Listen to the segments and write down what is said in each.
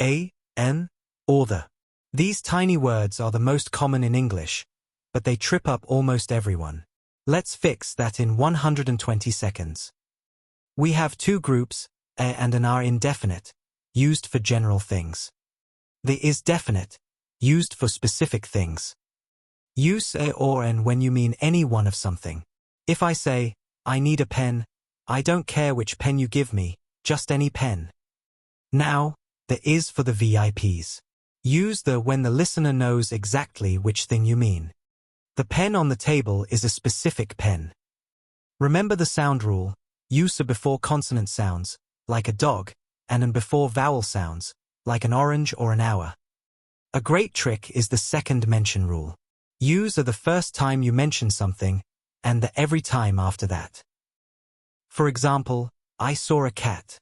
a, n, or the. These tiny words are the most common in English, but they trip up almost everyone. Let's fix that in 120 seconds. We have two groups, a and an are indefinite, used for general things. The is definite, used for specific things. Use a or an when you mean any one of something. If I say, I need a pen, I don't care which pen you give me, just any pen. Now, the is for the VIPs. Use the when the listener knows exactly which thing you mean. The pen on the table is a specific pen. Remember the sound rule, use a before consonant sounds, like a dog, and an before vowel sounds, like an orange or an hour. A great trick is the second mention rule. Use a the first time you mention something, and the every time after that. For example, I saw a cat.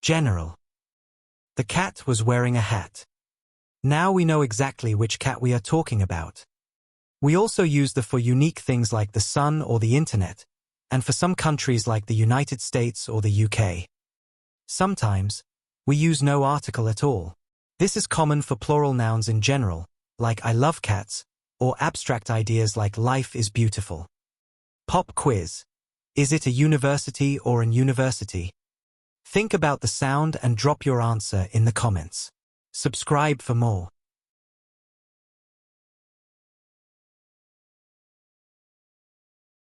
General. The cat was wearing a hat. Now we know exactly which cat we are talking about. We also use the for unique things like the sun or the internet, and for some countries like the United States or the UK. Sometimes, we use no article at all. This is common for plural nouns in general, like I love cats, or abstract ideas like life is beautiful. Pop quiz. Is it a university or an university? Think about the sound and drop your answer in the comments. Subscribe for more.